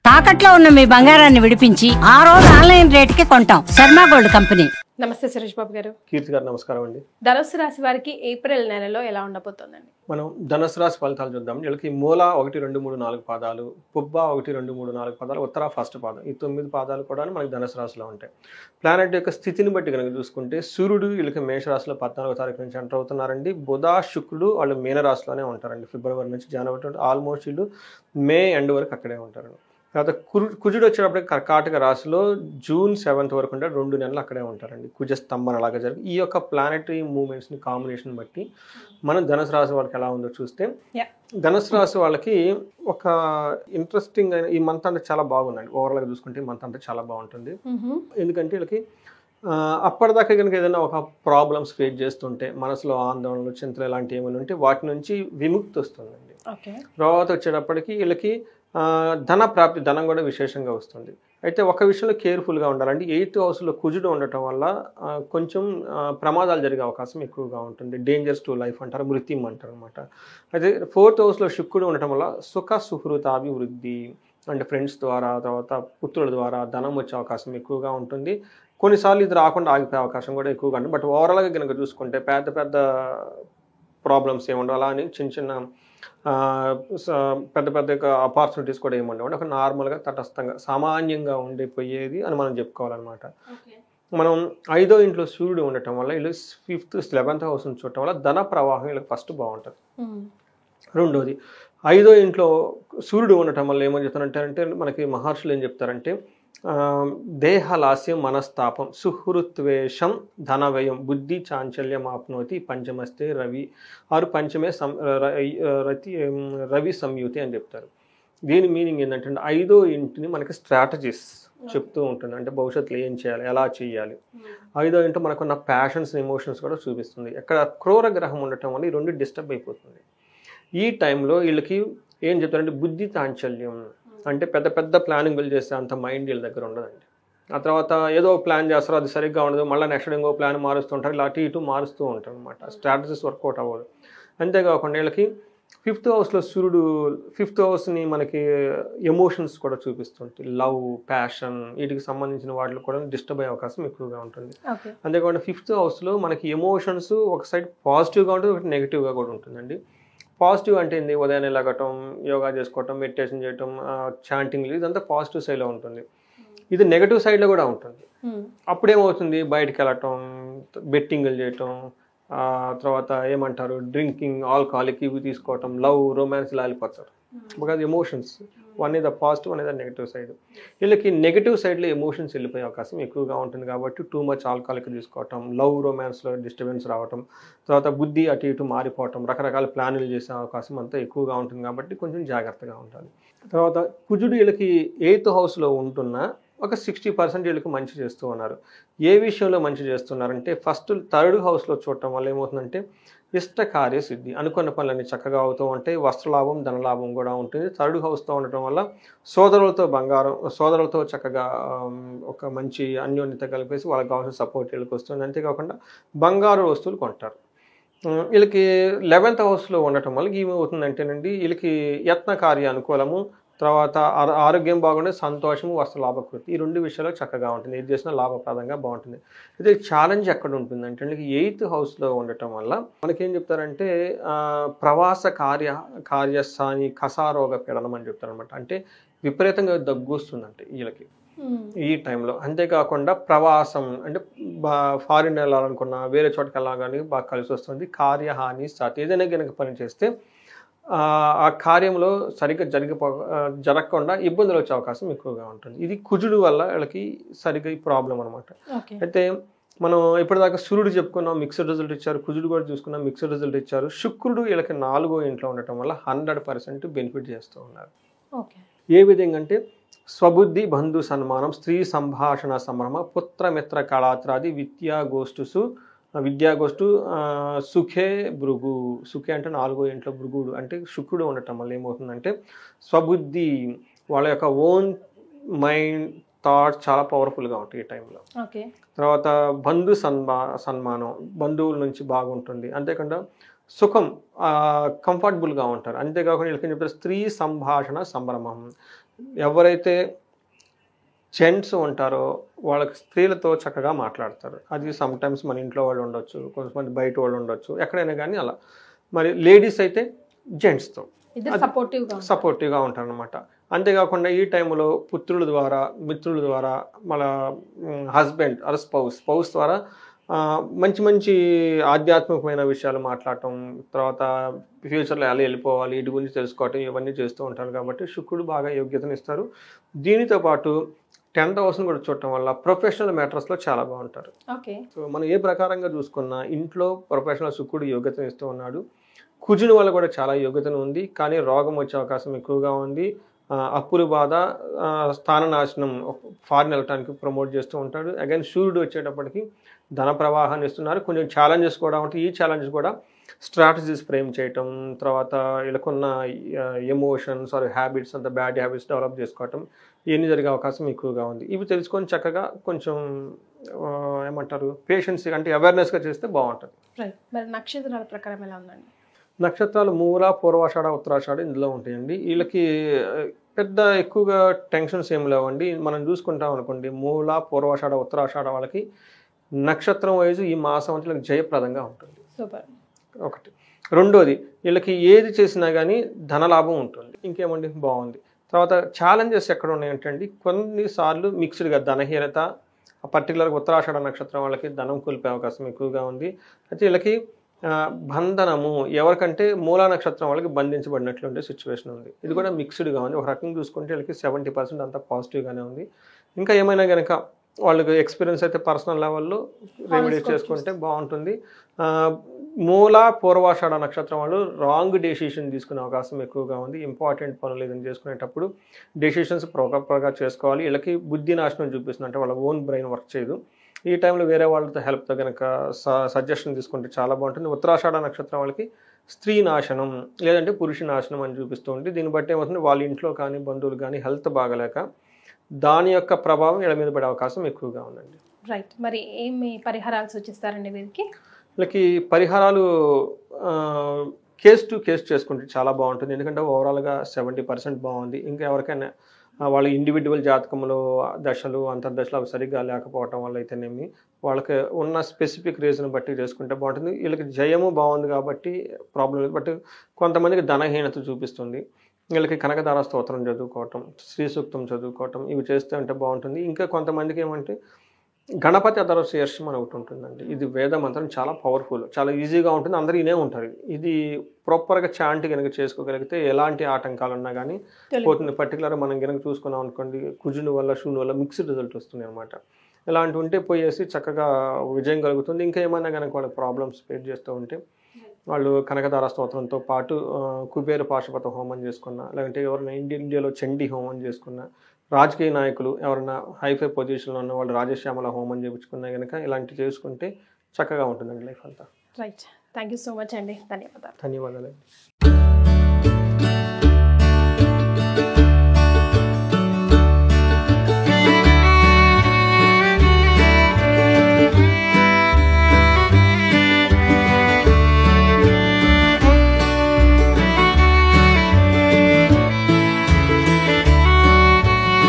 తాకట్లో ఉన్న మీ బంగారాన్ని విడిపించి ఆ రోజు ఆన్లైన్ రేటుకి కొంటాం. Sharma gold company. నమస్తే సురేష్ బాబు గారు. కీర్తి గారు నమస్కారం అండి. ధనుసు రాశి వారికి ఏప్రిల్ నెలలో ఎలా ఉండబోతోందండి? మనం ధనుసు రాశి ఫలితాలు చూద్దాం. వీళ్ళకి మూల 1, 2, 3, 4 పాదాలు, పుబ్బ 1, 2, 3, 4 పాదాలు, ఉత్తర ఫస్ట్ పాదం, ఈ 9 పాదాలు కూడా మనకి ధనుసు రాశిలో ఉంటాయి. ప్లానెట్ యొక్క స్థితిని బట్టి కనుక చూసుకుంటే సూర్యుడు వీళ్ళకి మేషరాశిలో 14వ తారీఖు నుంచి ఎంటర్ అవుతున్నారండి. బుధ శుక్రుడు వాళ్ళు మీనరాశిలోనే ఉంటారండి. ఫిబ్రవరి నుంచి జనవరి ఆల్మోస్ట్ వీళ్ళు మే ఎండ్ వరకు అక్కడే ఉంటారండి. తర్వాత కుజుడు వచ్చేటప్పటికి కర్కాటక రాశిలో జూన్ 7th వరకు ఉంటారు. 2 నెలలు అక్కడే ఉంటారండి. కుజ స్తంభన అలాగా జరిగి ఈ యొక్క ప్లానెటరీ మూవ్మెంట్స్ని కాంబినేషన్ బట్టి మనం ధనుసు రాశి వాళ్ళకి ఎలా ఉందో చూస్తే, ధనుసు రాశి వాళ్ళకి ఒక ఇంట్రెస్టింగ్ అయిన ఈ మంత్ అంటే చాలా బాగుందండి. ఓవరాల్గా చూసుకుంటే ఈ మంత్ అంటే చాలా బాగుంటుంది. ఎందుకంటే వీళ్ళకి అప్పటిదాకా కనుక ఏదైనా ఒక ప్రాబ్లమ్స్ ఫేస్ చేస్తుంటే మనసులో ఆందోళనలు చింతలు ఇలాంటివి ఏమైనా ఉంటే వాటి నుంచి విముక్తి వస్తుందండి. తర్వాత వచ్చేటప్పటికి వీళ్ళకి ధన ప్రాప్తి, ధనం కూడా విశేషంగా వస్తుంది. అయితే ఒక విషయంలో కేర్ఫుల్గా ఉండాలండి. 8th హౌస్లో కుజుడు ఉండటం వల్ల కొంచెం ప్రమాదాలు జరిగే అవకాశం ఎక్కువగా ఉంటుంది. డేంజర్స్ టు లైఫ్ అంటారు, మృత్యం అంటారు అనమాట. అయితే 4th హౌస్లో శుక్రుడు ఉండటం వల్ల సుఖ సుహృతాభివృద్ధి అంటే ఫ్రెండ్స్ ద్వారా, తర్వాత పుత్రుల ద్వారా ధనం వచ్చే అవకాశం ఎక్కువగా ఉంటుంది. కొన్నిసార్లు ఇది రాకుండా ఆగిపోయే అవకాశం కూడా ఎక్కువగా ఉంటుంది. బట్ ఓవరాల్గా కనుక చూసుకుంటే పెద్ద పెద్ద ప్రాబ్లమ్స్ ఏముండవు, అలా అని చిన్న చిన్న పెద్ద పెద్ద ఆపర్చునిటీస్ కూడా ఏముండవు. ఒక నార్మల్గా తటస్థంగా సామాన్యంగా ఉండిపోయేది అని మనం చెప్పుకోవాలన్నమాట. మనం 5వ ఇంట్లో సూర్యుడు ఉండటం వల్ల వీళ్ళు 5th 11th హౌస్ నుంచి చూడటం వల్ల ధన ప్రవాహం వీళ్ళకి ఫస్ట్ బాగుంటుంది. రెండోది 5వ ఇంట్లో సూర్యుడు ఉండటం వల్ల ఏమని చెప్తారంటే మనకి మహర్షులు ఏం చెప్తారంటే దేహలాస్యం మనస్తాపం సుహృత్వేషం ధనవ్యయం బుద్ధి చాంచల్యం ఆప్నోతి పంచమస్తే రవి ఆరు పంచమే రవి సంయుతి అని చెప్తారు. దీని మీనింగ్ ఏంటంటే 5వ ఇంటిని మనకి స్ట్రాటజీస్ చెప్తూ ఉంటుంది. అంటే భవిష్యత్తులో ఏం చేయాలి, ఎలా చేయాలి. 5వ ఇంట్లో మనకున్న ప్యాషన్స్ ఎమోషన్స్ కూడా చూపిస్తుంది. ఎక్కడ క్రూర గ్రహం ఉండటం వల్ల ఈ రెండు డిస్టర్బ్ అయిపోతుంది. ఈ టైంలో వీళ్ళకి ఏం చెప్తారంటే బుద్ధి చాంచల్యం అంటే పెద్ద పెద్ద ప్లానింగ్లు చేస్తే అంత మైండ్ వీళ్ళ దగ్గర ఉండదండి. ఆ తర్వాత ఏదో ప్లాన్ చేస్తారో అది సరిగ్గా ఉండదు, మళ్ళీ నెక్స్ట్ ఇంకో ప్లాన్ మారుస్తుంటారు, ఇలా అటు ఇటు మారుస్తూ ఉంటారు అనమాట. స్ట్రాటజీస్ వర్కౌట్ అవ్వదు. అంతేకాకుండా వీళ్ళకి 5th హౌస్లో సూర్యుడు 5th హౌస్ని మనకి ఎమోషన్స్ కూడా చూపిస్తుంటుంది. లవ్, ప్యాషన్ వీటికి సంబంధించిన వాటిలో కూడా డిస్టర్బ్ అయ్యే అవకాశం ఎక్కువగా ఉంటుంది. అంతేకాకుండా 5th హౌస్లో మనకి ఎమోషన్స్ ఒక సైడ్ పాజిటివ్గా ఉంటుంది, ఒకటి నెగిటివ్గా కూడా ఉంటుందండి. పాజిటివ్ అంటే ఏంది, ఉదయాన్నే లెగటం, యోగా చేసుకోవటం, మెడిటేషన్ చేయటం, చాంటింగ్, ఇదంతా పాజిటివ్ సైడ్లో ఉంటుంది. ఇది నెగటివ్ సైడ్లో కూడా ఉంటుంది. అప్పుడేమవుతుంది, బయటకు వెళ్ళటం, బెట్టింగ్లు చేయటం, తర్వాత ఏమంటారు డ్రింకింగ్, ఆల్కహాలిక్ ఇవి తీసుకోవటం, లవ్, రొమాన్స్ ఇలా వెళ్ళిపోతారు. Because emotions one is the positive, one is the negative side. వీళ్ళకి నెగిటివ్ సైడ్లో ఎమోషన్స్ వెళ్ళిపోయే అవకాశం ఎక్కువగా ఉంటుంది. కాబట్టి టూ మచ్ ఆల్కహాలిక్ తీసుకోవటం, లవ్ రొమాన్స్లో డిస్టర్బెన్స్ రావటం, తర్వాత బుద్ధి అటు ఇటు మారిపోవటం, రకరకాల ప్లాన్లు చేసే అవకాశం అంతా ఎక్కువగా ఉంటుంది. కాబట్టి కొంచెం జాగ్రత్తగా ఉండాలి. తర్వాత కుజుడు వీళ్ళకి 8th హౌస్లో ఉంటున్న ఒక 60% వీళ్ళకి మంచి చేస్తూ ఉన్నారు. ఏ విషయంలో మంచి చేస్తున్నారంటే ఫస్ట్ 3rd హౌస్లో చూడటం వల్ల ఏమవుతుందంటే ఇష్ట కార్య సిద్ధి, అనుకున్న పనులన్నీ చక్కగా అవుతూ ఉంటాయి. వస్త్రలాభం, ధనలాభం కూడా ఉంటుంది. 3rd హౌస్తో ఉండటం వల్ల సోదరులతో చక్కగా ఒక మంచి అన్యోన్యత కలిపేసి వాళ్ళకి కావాల్సిన సపోర్ట్ వీళ్ళకి వస్తుంది. అంతేకాకుండా బంగారు వస్తువులు కొంటారు. వీళ్ళకి 11th హౌస్లో ఉండటం వల్ల ఏమవుతుందంటేనండి వీళ్ళకి యత్న కార్య అనుకూలము, తర్వాత ఆరోగ్యం బాగుండే, సంతోషము, వస్త్ర లాభకృతి, ఈ 2 విషయాలు చక్కగా ఉంటుంది. ఏది చేసినా లాభప్రదంగా బాగుంటుంది. అయితే ఛాలెంజ్ ఎక్కడ ఉంటుందంటే 8th హౌస్లో ఉండటం వల్ల మనకేం చెప్తారంటే ప్రవాస కార్యస్థాని కసారోగ పీడనం అని చెప్తారనమాట. అంటే విపరీతంగా దగ్గు వస్తుందంటే వీళ్ళకి ఈ టైంలో. అంతేకాకుండా ప్రవాసం అంటే ఫారిన్ వెళ్ళాలనుకున్నా, వేరే చోటుకి వెళ్ళాలని బాగా కలిసి వస్తుంది. కార్యహాని సాతి, ఏదైనా కనుక పని చేస్తే ఆ కార్యంలో సరిగ్గా జరగకుండా ఇబ్బందులు వచ్చే అవకాశం ఎక్కువగా ఉంటుంది. ఇది కుజుడు వల్ల వీళ్ళకి సరిగ్గా ఈ ప్రాబ్లం అనమాట. అయితే మనం ఇప్పటిదాకా సూర్యుడు చెప్పుకున్నాం, మిక్స్డ్ రిజల్ట్ ఇచ్చారు. కుజుడు కూడా చూసుకున్నాం, మిక్స్డ్ రిజల్ట్ ఇచ్చారు. శుక్రుడు వీళ్ళకి 4వ ఇంట్లో ఉండటం వల్ల 100% బెనిఫిట్ చేస్తూ ఉన్నారు. ఏ విధంగా అంటే స్వబుద్ధి, బంధు సన్మానం, స్త్రీ సంభాషణ సంభ్రమ, పుత్రమిత్ర కళాత్రాది విద్యాగోష్ఠు సుఖే భృగు. సుఖే అంటే 4వ ఇంట్లో భృగుడు అంటే శుక్రుడు ఉండటం వల్ల ఏమవుతుందంటే స్వబుద్ధి, వాళ్ళ యొక్క ఓన్ మైండ్ థాట్స్ చాలా పవర్ఫుల్గా ఉంటాయి ఈ టైంలో. తర్వాత బంధు సన్మానం, బంధువుల నుంచి బాగుంటుంది. అంతేకాకుండా సుఖం, కంఫర్టబుల్గా ఉంటారు. అంతేకాకుండా వీళ్ళకి చెప్తారు స్త్రీ సంభాషణ సంభ్రమం, ఎవరైతే జెంట్స్ ఉంటారో వాళ్ళకి స్త్రీలతో చక్కగా మాట్లాడతారు. అది సమ్ టైమ్స్ మన ఇంట్లో వాళ్ళు ఉండొచ్చు, కొంతమంది బయట వాళ్ళు ఉండొచ్చు, ఎక్కడైనా కానీ అలా. మరి లేడీస్ అయితే జెంట్స్తో సపోర్టివ్గా ఉంటారు అనమాట. అంతేకాకుండా ఈ టైంలో పుత్రుల ద్వారా, మిత్రుల ద్వారా, మన హస్బెండ్ ఆర్ స్పౌస్ ద్వారా మంచి మంచి ఆధ్యాత్మికమైన విషయాలు మాట్లాడటం, తర్వాత ఫ్యూచర్లో ఎలా వెళ్ళిపోవాలి వీటి గురించి తెలుసుకోవటం, ఇవన్నీ చేస్తూ ఉంటారు. కాబట్టి శుక్రుడు బాగా యోగ్యతను ఇస్తారు. దీనితో పాటు 10th హౌస్ని కూడా చూడటం వల్ల ప్రొఫెషనల్ మ్యాటర్స్లో చాలా బాగుంటారు. సో మనం ఏ ప్రకారంగా చూసుకున్నా ఇంట్లో ప్రొఫెషనల్ శుక్రుడు యోగ్యతను ఇస్తూ ఉన్నాడు. కుజుని వల్ల కూడా చాలా యోగ్యతను ఉంది, కానీ రోగం వచ్చే అవకాశం ఎక్కువగా ఉంది. అప్పుల బాధ, స్థాననాశనం, ఫారిన్ వెళ్ళటానికి ప్రమోట్ చేస్తూ ఉంటాడు. అగైన్ సూర్యుడు వచ్చేటప్పటికి ధన ప్రవాహాన్ని ఇస్తున్నారు. కొంచెం ఛాలెంజెస్ కూడా ఉంటాయి. ఈ ఛాలెంజెస్ కూడా స్ట్రాటజీస్ ఫ్రేమ్ చేయటం, తర్వాత వీళ్ళకున్న ఎమోషన్స్ ఆర్ హ్యాబిట్స్, అంత బ్యాడ్ హ్యాబిట్స్ డెవలప్ చేసుకోవటం, ఇవన్నీ జరిగే అవకాశం ఎక్కువగా ఉంది. ఇవి తెలుసుకొని చక్కగా కొంచెం ఏమంటారు పేషెన్స్ అంటే అవేర్నెస్గా చేస్తే బాగుంటుంది. మరి నక్షత్రాల ప్రకారం ఎలా ఉందండి? నక్షత్రాలు మూల, పూర్వాషాఢ, ఉత్తరాషాఢ ఇందులో ఉంటాయండి. వీళ్ళకి పెద్ద ఎక్కువగా టెన్షన్స్ ఏమి లేవండి. మనం చూసుకుంటాం అనుకోండి, మూల, పూర్వాషాఢ, ఉత్తరాషాఢ వాళ్ళకి నక్షత్రం వైజు ఈ మాసం అంటే వీళ్ళకి జయప్రదంగా ఉంటుంది. సూపర్. ఒకటి. రెండోది, వీళ్ళకి ఏది చేసినా కానీ ధనలాభం ఉంటుంది. ఇంకేమండి బాగుంది. తర్వాత ఛాలెంజెస్ ఎక్కడ ఉన్నాయంటే కొన్నిసార్లు మిక్స్డ్గా ధనహీనత, పర్టికులర్గా ఉత్తరాషాఢ నక్షత్రం వాళ్ళకి ధనం కోల్పోయే అవకాశం ఎక్కువగా ఉంది. అయితే వీళ్ళకి బంధనము, ఎవరికంటే మూలా నక్షత్రం వాళ్ళకి బంధించబడినట్లు ఉండే సిచ్యువేషన్ ఉంది. ఇది కూడా మిక్స్డ్గా ఉంది. ఒక రకంగా చూసుకుంటే వీళ్ళకి 70% అంతా పాజిటివ్గానే ఉంది. ఇంకా ఏమైనా కనుక వాళ్ళకి ఎక్స్పీరియన్స్ అయితే పర్సనల్ లెవెల్లో రెమెడీస్ చేసుకుంటే బాగుంటుంది. మూల, పూర్వాషాఢ నక్షత్రం వాళ్ళు రాంగ్ డెసిషన్ తీసుకునే అవకాశం ఎక్కువగా ఉంది. ఇంపార్టెంట్ పనులు ఏదైనా చేసుకునేటప్పుడు డెసిషన్స్ ప్రాపర్గా చేసుకోవాలి. వీళ్ళకి బుద్ధి నాశనం చూపిస్తుంది, అంటే వాళ్ళ ఓన్ బ్రెయిన్ వర్క్ చేయదు. ఈ టైంలో వేరే వాళ్ళతో హెల్ప్తో కనుక సజెషన్ తీసుకుంటే చాలా బాగుంటుంది. ఉత్తరాషాఢ నక్షత్రం వాళ్ళకి స్త్రీ నాశనం లేదంటే పురుష నాశనం అని చూపిస్తూ ఉంటుంది. దీన్ని బట్టి ఏమవుతుంది, వాళ్ళ ఇంట్లో కానీ బంధువులు కానీ హెల్త్ బాగలేక దాని యొక్క ప్రభావం వీళ్ళ మీద పడే అవకాశం ఎక్కువగా ఉందండి. రైట్. మరి ఏమి పరిహారాలు సూచిస్తారండి వీరికి? వీళ్ళకి పరిహారాలు కేస్ టు కేస్ చేసుకుంటే చాలా బాగుంటుంది. ఎందుకంటే ఓవరాల్గా 70% బాగుంది. ఇంకా ఎవరికైనా వాళ్ళ ఇండివిజువల్ జాతకంలో దశలు, అంతర్దశలు అవి సరిగ్గా లేకపోవటం వల్ల అయితేనేమి వాళ్ళకి ఉన్న స్పెసిఫిక్ రీజన్ బట్టి చేసుకుంటే బాగుంటుంది. వీళ్ళకి జయము బాగుంది కాబట్టి ప్రాబ్లం లేదు. బట్ కొంతమందికి ధనహీనత చూపిస్తుంది. వీళ్ళకి కనకదార స్తోత్రం చదువుకోవటం, శ్రీ సూక్తం చదువుకోవటం ఇవి చేస్తే అంటే బాగుంటుంది. ఇంకా కొంతమందికి ఏమంటే గణపతి అధర శీర్షం అని ఒకటి ఉంటుందండి. ఇది వేద మంత్రం, చాలా పవర్ఫుల్, చాలా ఈజీగా ఉంటుంది, అందరూ ఇనే ఉంటారు. ఇది ప్రాపర్గా చాంట్ కనుక చేసుకోగలిగితే ఎలాంటి ఆటంకాలు ఉన్నా కానీ పోతుంది. పర్టికులర్గా మనం కనుక చూసుకున్నాం అనుకోండి, కుజుని వల్ల శూన్య వల్ల మిక్స్డ్ రిజల్ట్ వస్తుంది అనమాట. ఇలాంటి ఉంటే పోయేసి చక్కగా విజయం కలుగుతుంది. ఇంకా ఏమైనా కనుక వాళ్ళకి ప్రాబ్లమ్స్ ఫేస్ చేస్తూ ఉంటే వాళ్ళు కనకదార స్తోత్రంతో పాటు కుబేర పాశుపత హోమం చేసుకున్నా, లేదంటే ఎవరైనా ఇండియాలో చండీ హోమం చేసుకున్నా, రాజకీయ నాయకులు ఎవరైనా హైఫై పొజిషన్లో ఉన్న వాళ్ళు రాజశ్యామల హోమం చేయించుకున్నా కనుక ఇలాంటివి చేసుకుంటే చక్కగా ఉంటుందండి లైఫ్ అంతా. Right. Thank you so much అండి. ధన్యవాదాలు. ధన్యవాదాలు.